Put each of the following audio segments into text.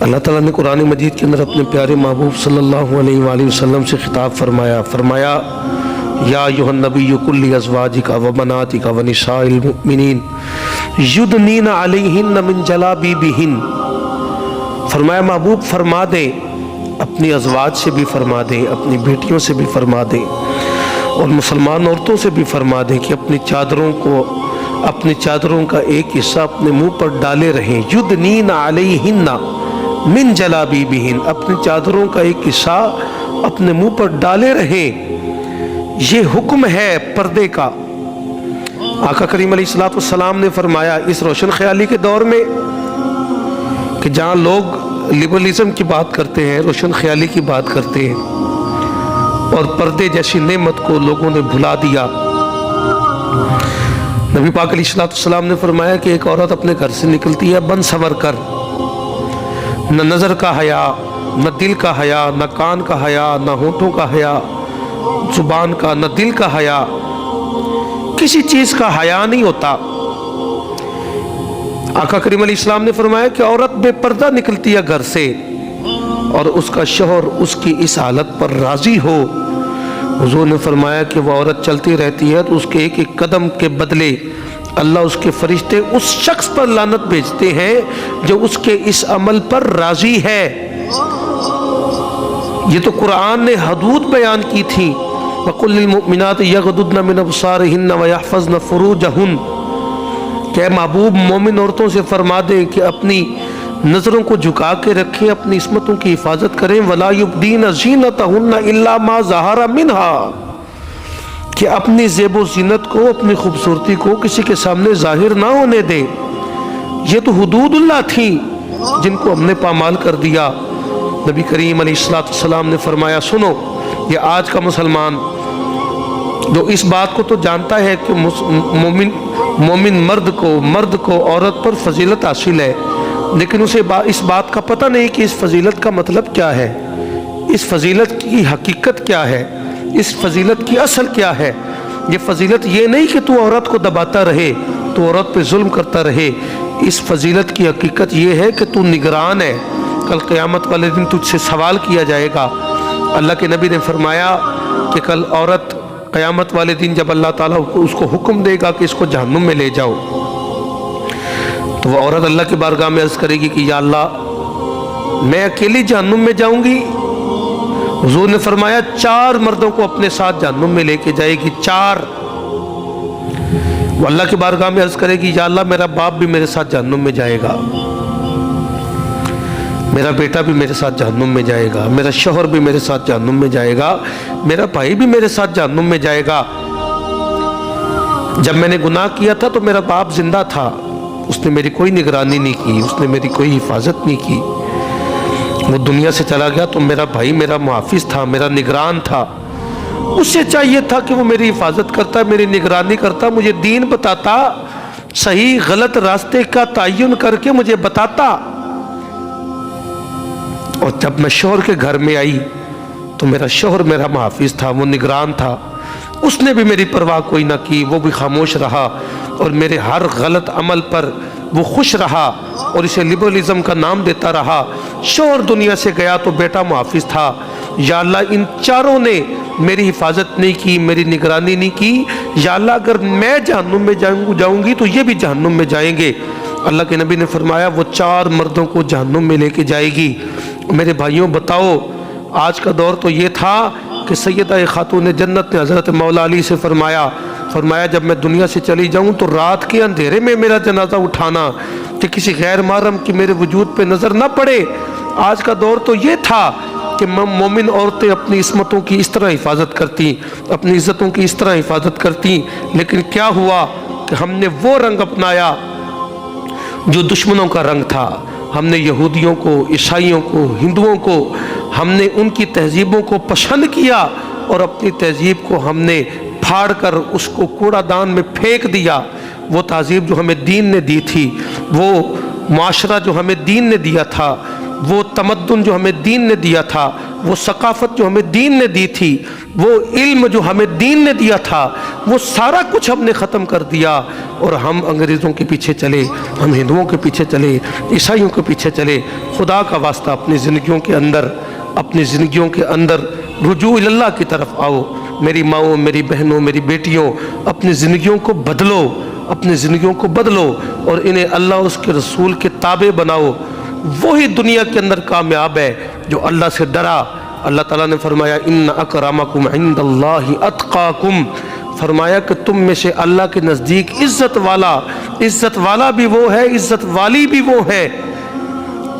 اللہ ताला ने कुरान मजीद के अंदर अपने प्यारे महबूब सल्लल्लाहु अलैहि वसल्लम से खिताब फरमाया या अय्युहन नबिय्यु कुल्ली अज़वाजिका व बनातिका व निसाइल मुमिनीन युदनीना अलैहिन्ना मिन जलाबिबिहिन। फरमाया महबूब फरमा दे, अपनी अज़वाज से भी फरमा दें, अपनी बेटियों से भी फरमा दें और मुसलमान औरतों से भी फरमा दें कि अपनी चादरों का एक हिस्सा अपने मुंह पर डाले रहें। युदनीना अलैहिन्ना मिन जलाबिबिहिन, अपनी चादरों का एक हिस्सा अपने मुंह पर डाले रहें। ये हुक्म है पर्दे का। आका करीम अलैहिस्सलातु वस्सलाम ने फरमाया इस रोशन ख्याली के दौर में कि जहाँ लोग लिबरलिज्म की बात करते हैं, रोशन ख्याली की बात करते हैं और पर्दे जैसी नेमत को लोगों ने भुला दिया, नबी पाक अलैहिस्सलातु वस्सलाम ने फरमाया कि एक औरत अपने घर से निकलती है बन सवर कर, न नज़र का हया, न दिल का हया, न कान का हया, न होंठों का हया, जुबान का, न दिल का हया, किसी चीज़ का हया नहीं होता। आका करीम अलैहिस्सलाम ने फरमाया कि औरत बेपर्दा निकलती है घर से और उसका शौहर उसकी इस हालत पर राज़ी हो। हुज़ूर ने फरमाया कि वह औरत चलती रहती है तो उसके एक एक कदम के बदले अल्लाह उसके फरिश्ते उस शख्स पर लानत भेजते हैं जो उसके इस अमल पर राज़ी है। ये तो कुरान ने हदूद बयान की थी, वक़ुल लिल मुमिनात यग़दुदन मिन अब्सारिहिन्न व यहफ़ज़न फ़ुरूजहुन, कि महबूब मोमिन औरतों से फरमा दें कि अपनी नज़रों को झुका के रखें, अपनी इस्मतों की हिफाजत करें। वला युब्दीन ज़ीनतहुन्ना इल्ला मा ज़हरा मिन्हा, कि अपनी ज़ेबो ज़ीनत को, अपनी खूबसूरती को किसी के सामने ज़ाहिर ना होने दें। ये तो हुदूदुल्लाह थी जिनको हमने पामाल कर दिया। नबी करीम अलैहिस्सलातु वस्सलाम ने फरमाया सुनो, ये आज का मुसलमान जो इस बात को तो जानता है कि मोमिन मर्द को औरत पर फजीलत हासिल है, लेकिन उसे इस बात का पता नहीं कि इस फजीलत का मतलब क्या है, इस फजीलत की हकीकत क्या है, इस फजीलत की असल क्या है। ये फजीलत ये नहीं कि तू औरत को दबाता रहे, तू औरत पे जुल्म करता रहे। इस फजीलत की हकीकत ये है कि तू निगरान है, कल क़यामत वाले दिन तुझसे सवाल किया जाएगा। अल्लाह के नबी ने फरमाया कि कल औरत क़यामत वाले दिन जब अल्लाह ताला उसको हुक्म देगा कि इसको जहन्नुम में ले जाओ, तो वह औरत अल्लाह की बारगाह में अर्ज़ करेगी कि या अल्लाह मैं अकेली जहन्नुम में जाऊंगी। हुज़ूर ने फरमाया 4 मर्दों को अपने साथ जहन्नुम में लेके जाएगी, 4। वो अल्लाह की बारगाह में अर्ज़ करेगी या अल्लाह मेरा बाप भी मेरे साथ जहन्नुम में जाएगा, मेरा बेटा भी मेरे साथ जहन्नुम में जाएगा, मेरा शौहर भी मेरे साथ जहन्नुम में जाएगा, मेरा भाई भी मेरे साथ जहन्नुम में जाएगा। जब मैंने गुनाह किया था तो मेरा बाप जिंदा था, उसने मेरी कोई निगरानी नहीं की, उसने मेरी कोई हिफाजत नहीं की। वो दुनिया से चला गया तो मेरा भाई मेरा मुहाफिज था, मेरा निगरान था। उससे चाहिए था कि वो मेरी हिफाजत करता, मेरी निगरानी करता, मुझे दीन बताता, सही गलत रास्ते का तयन करके मुझे बताता। और जब मैं शौहर के घर में आई तो मेरा शौहर मेरा मुहाफिज था, वो निगरान था, उसने भी मेरी परवाह कोई ना की, वो भी खामोश रहा और मेरे हर गलत अमल पर वो खुश रहा और इसे लिबरलिज्म का नाम देता रहा। शौहर दुनिया से गया तो बेटा मुहाफिज था। या अल्लाह इन 4 ने मेरी हिफाजत नहीं की, मेरी निगरानी नहीं की। या अल्लाह अगर मैं जहन्नुम में जाऊंगी तो ये भी जहन्नुम में जाएंगे। अल्लाह के नबी ने फरमाया वो 4 मर्दों को जहन्नुम में लेके जाएगी। मेरे भाइयों बताओ, आज का दौर तो ये था कि सैयदा खातून जन्नत ने हज़रत मौला अली से फरमाया जब मैं दुनिया से चली जाऊं तो रात के अंधेरे में मेरा जनाजा उठाना कि किसी गैर महरम की मेरे वजूद पे नज़र ना पड़े। आज का दौर तो ये था कि मोमिन औरतें अपनी इस्मतों की इस तरह हिफाजत करती, अपनी इज़्ज़तों की इस तरह हिफाजत करती, लेकिन क्या हुआ कि हमने वो रंग अपनाया जो दुश्मनों का रंग था। हमने यहूदियों को, ईसाइयों को, हिंदुओं को, हमने उनकी तहजीबों को पसंद किया और अपनी तहजीब को हमने फाड़ कर उसको कूड़ादान में फेंक दिया। वो तहजीब जो हमें दीन ने दी थी, वो माशरा जो हमें दीन ने दिया था, وہ تمدن جو ہمیں دین نے دیا تھا، وہ ثقافت جو ہمیں دین نے دی تھی، وہ علم جو ہمیں دین نے دیا تھا، وہ سارا کچھ ہم نے ختم کر دیا اور ہم انگریزوں کے پیچھے چلے، ہم ہندوؤں کے پیچھے چلے، عیسائیوں کے پیچھے چلے۔ خدا کا واسطہ اپنی زندگیوں کے اندر رجوع اللہ کی طرف آؤ۔ میری ماؤں، میری بہنوں، میری بیٹیوں، اپنی زندگیوں کو بدلو، اپنی زندگیوں کو بدلو اور انہیں اللہ اور اس کے رسول کے تابع بناؤ۔ وہی دنیا کے اندر کامیاب ہے جو اللہ سے ڈرا۔ اللہ تعالیٰ نے فرمایا ان اکرمکم عند اللہ اتقاکم، فرمایا کہ تم میں سے اللہ کے نزدیک عزت والا بھی وہ ہے، عزت والی بھی وہ ہے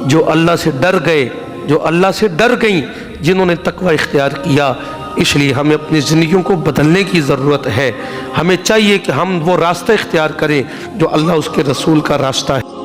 جو اللہ سے ڈر گئے، جو اللہ سے ڈر گئیں، جنہوں نے تقوی اختیار کیا۔ اس لیے ہمیں اپنی زندگیوں کو بدلنے کی ضرورت ہے۔ ہمیں چاہیے کہ ہم وہ راستہ اختیار کریں جو اللہ اس کے رسول کا راستہ ہے۔